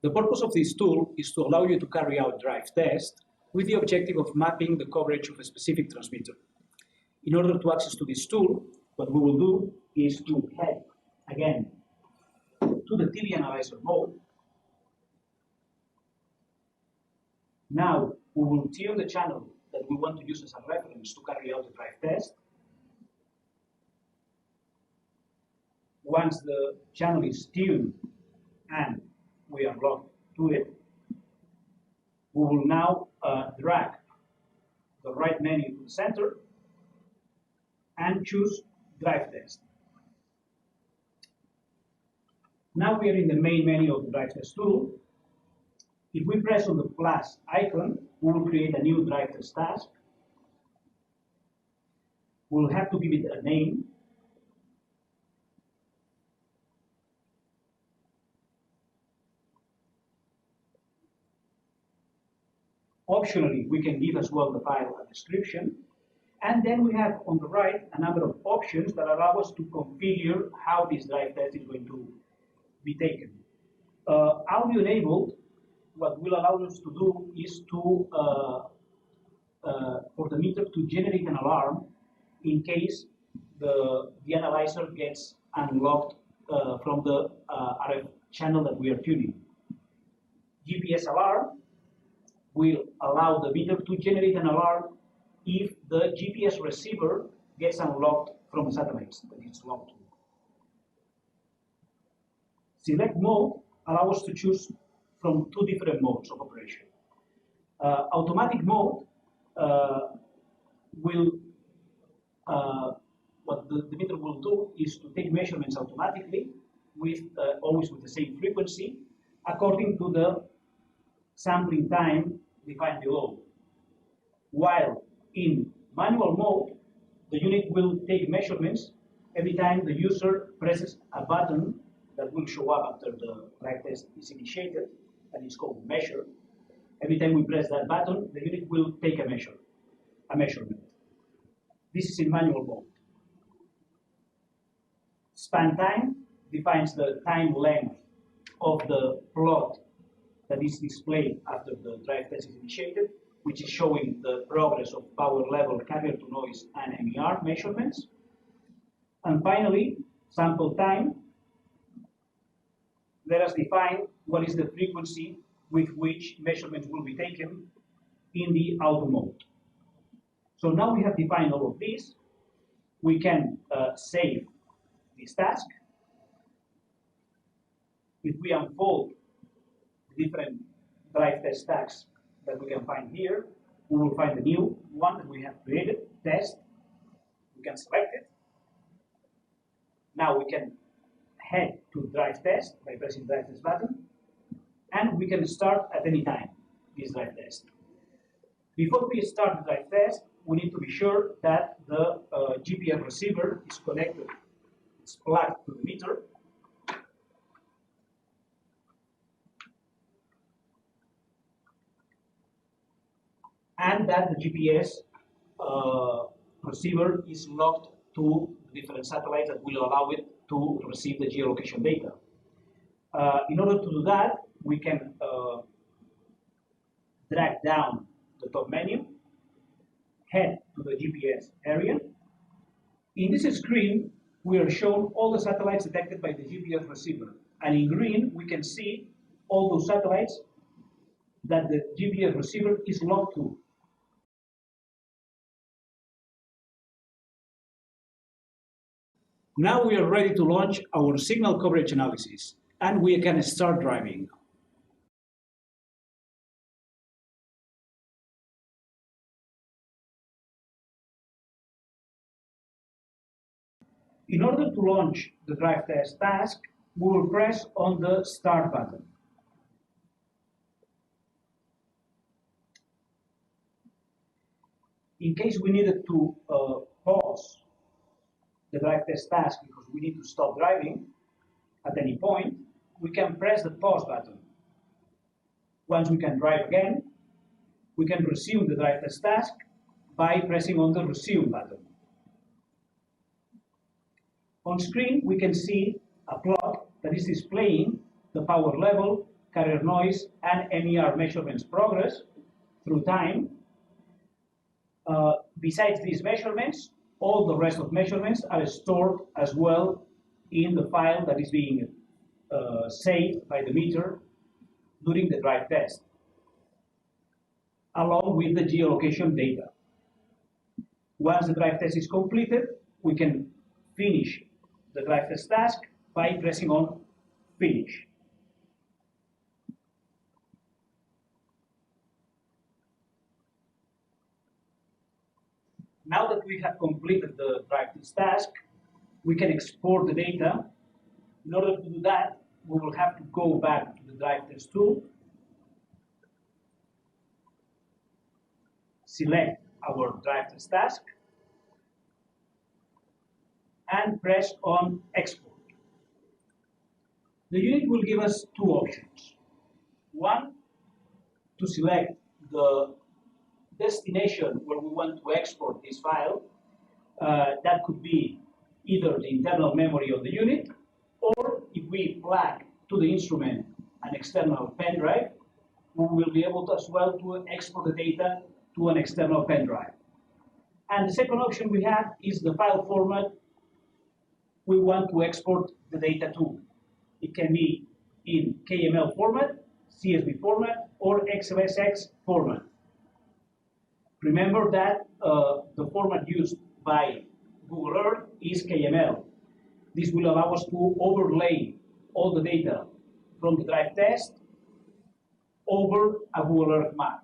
The purpose of this tool is to allow you to carry out drive tests with the objective of mapping the coverage of a specific transmitter. In order to access to this tool, what we will do is to head again to the TV analyzer mode. Now we will tune the channel that we want to use as a reference to carry out the drive test. Once the channel is tuned and we are logged to it, we will now drag the right menu to the center and choose drive test. Now we are in the main menu of the drive test tool. If we press on the plus icon, we will create a new drive test task. We'll have to give it a name. Optionally, we can give as well the file a description. And then we have on the right a number of options that allow us to configure how this drive test is going to be taken. Audio enabled, what will allow us to do is to, for the meter to generate an alarm in case the analyzer gets unlocked from the RF channel that we are tuning. GPS alarm will allow the meter to generate an alarm if the GPS receiver gets unlocked from the satellites that it's locked to. Select mode allows us to choose from two different modes of operation. Automatic mode will, what the meter will do is to take measurements automatically, with always with the same frequency, according to the sampling time defined below. While in manual mode, the unit will take measurements every time the user presses a button that will show up after the drive test is initiated, and it's called measure. Every time we press that button, the unit will take a measurement. This is in manual mode. Span time defines the time length of the plot that is displayed after the drive test is initiated, which is showing the progress of power level, carrier to noise, and MER measurements. And finally, sample time. Let us define what is the frequency with which measurements will be taken in the auto mode. So now we have defined all of this. We can save this task. If we unfold the different drive test tasks that we can find here, we will find the new one that we have created, test. We can select it. Now we can head to drive test by pressing drive test button, and we can start at any time this drive test. Before we start the drive test, we need to be sure that the GPS receiver is connected, it's plugged to the meter. And that the GPS receiver is locked to different satellites that will allow it to receive the geolocation data. In order to do that, we can drag down the top menu, head to the GPS area. In this screen, we are shown all the satellites detected by the GPS receiver. And in green, we can see all those satellites that the GPS receiver is locked to. Now we are ready to launch our signal coverage analysis, and we can start driving. In order to launch the drive test task, we will press on the Start button. In case we needed to pause the drive test task because we need to stop driving at any point, we can press the pause button. Once we can drive again, we can resume the drive test task by pressing on the Resume button. On screen, we can see a plot that is displaying the power level, carrier noise, and MER measurements progress through time. Besides these measurements, all the rest of measurements are stored as well in the file that is being saved by the meter during the drive test, along with the geolocation data. Once the drive test is completed, we can finish the drive test task by pressing on Finish. Now that we have completed the drive test task, we can export the data. In order to do that, we will have to go back to the drive test tool, select our drive test task, and press on Export. The unit will give us two options. One, to select the destination where we want to export this file. That could be either the internal memory of the unit, or if we plug to the instrument an external pen drive, we will be able to as well to export the data to an external pen drive. And the second option we have is the file format we want to export the data to. It can be in KML format, CSV format, or XLSX format. Remember that the format used by Google Earth is KML. This will allow us to overlay all the data from the drive test over a Google Earth map.